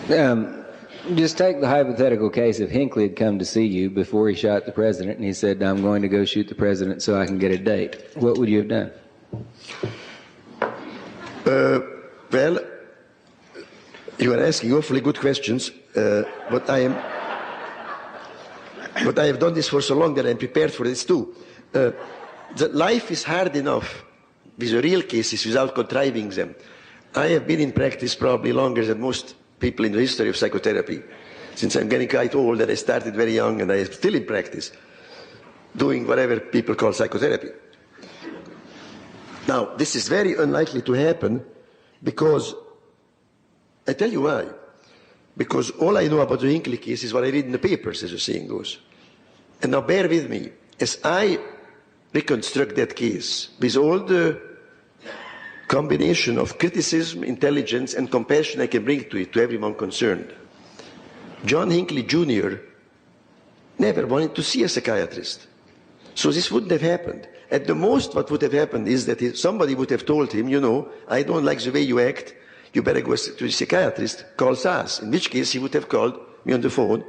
Just take the hypothetical case if Hinckley had come to see you before he shot the president and he said, I'm going to go shoot the president so I can get a date. What would you have done? Well, you are asking awfully good questions, but I have done this for so long that I'm prepared for this too. Life is hard enough with the real cases without contriving them. I have been in practice probably longer than most people in the history of psychotherapy, since I'm getting quite old and I started very young and I am still in practice, doing whatever people call psychotherapy. Now, this is very unlikely to happen because, I tell you why, because all I know about the Hinckley case is what I read in the papers, as the saying goes. And now bear with me, as I reconstruct that case with all the combination of criticism, intelligence, and compassion I can bring to it, to everyone concerned. John Hinckley Jr. never wanted to see a psychiatrist. So this wouldn't have happened. At the most, what would have happened is that somebody would have told him, you know, I don't like the way you act, you better go to a psychiatrist, call Szasz. In which case he would have called me on the phone,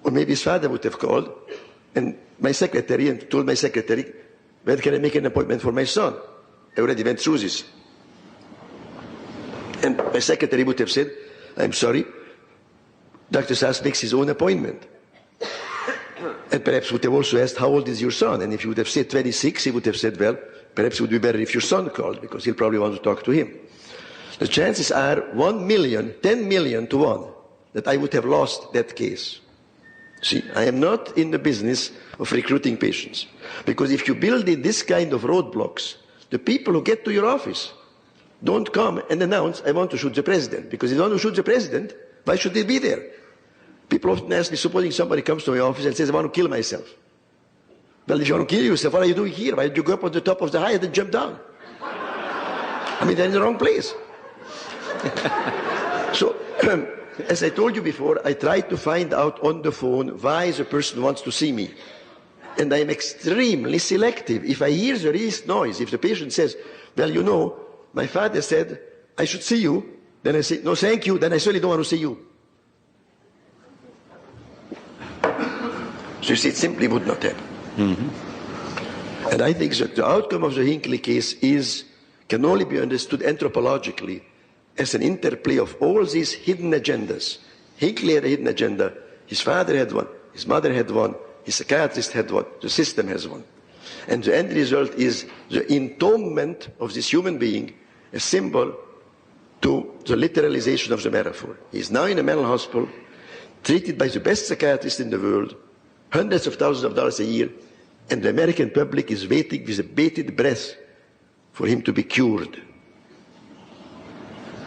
or maybe his father would have called, and my secretary, and told my secretary, when can I make an appointment for my son? I already went through this. And my secretary would have said, I'm sorry, Dr. Szasz makes his own appointment. And perhaps would have also asked, how old is your son? And if you would have said 26, he would have said, well, perhaps it would be better if your son called, because he'll probably want to talk to him. The chances are 1 million, 10 million to 1, that I would have lost that case. See, I am not in the business of recruiting patients. Because if you build in this kind of roadblocks, the people who get to your office don't come and announce, I want to shoot the president. Because if they want to shoot the president, why should they be there? People often ask me, supposing somebody comes to my office and says, I want to kill myself. Well, if you want to kill yourself, what are you doing here? Why did you go up on the top of the height and jump down? I mean, they're in the wrong place. So, as I told you before, I try to find out on the phone why the person wants to see me. And I am extremely selective. If I hear the least noise, if the patient says, well, you know, my father said, I should see you, then I say, no, thank you, then I certainly don't want to see you. So you see, it simply would not happen. Mm-hmm. And I think that the outcome of the Hinckley case can only be understood anthropologically as an interplay of all these hidden agendas. Hinckley had a hidden agenda, his father had one, his mother had one, his psychiatrist had one, the system has one. And the end result is the entombment of this human being, a symbol to the literalization of the metaphor. He is now in a mental hospital, treated by the best psychiatrist in the world, hundreds of thousands of dollars a year, and the American public is waiting with a bated breath for him to be cured.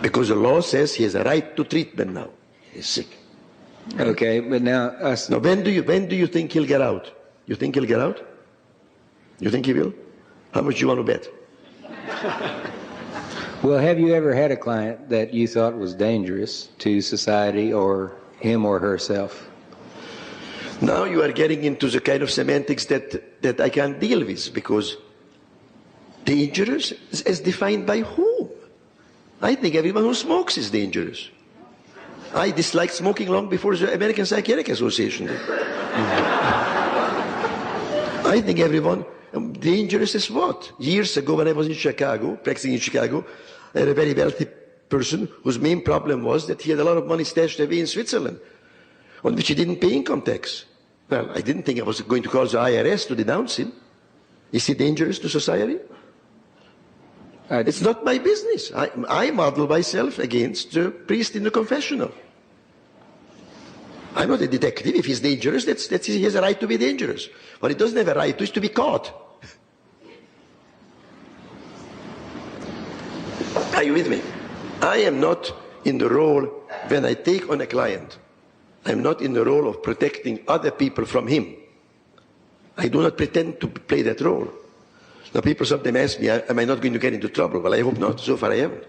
Because the law says he has a right to treatment now. He's sick. Okay, but now... Now, when do you think he'll get out? You think he'll get out? You think he will? How much do you want to bet? Well, have you ever had a client that you thought was dangerous to society or him or herself? Now you are getting into the kind of semantics that I can't deal with, because dangerous is defined by whom? I think everyone who smokes is dangerous. I disliked smoking long before the American Psychiatric Association did. I think everyone, dangerous is what? Years ago when I was in Chicago, practicing in Chicago, I had a very wealthy person whose main problem was that he had a lot of money stashed away in Switzerland, on which he didn't pay income tax. Well, I didn't think I was going to call the IRS to denounce him. Is he dangerous to society? It's not my business. I model myself against the priest in the confessional. I'm not a detective. If he's dangerous, he has a right to be dangerous. What he doesn't have a right to is to be caught. Are you with me? I am not in the role, when I take on a client, I'm not in the role of protecting other people from him. I do not pretend to play that role. Now, people sometimes ask me, am I not going to get into trouble? Well, I hope not. So far I haven't.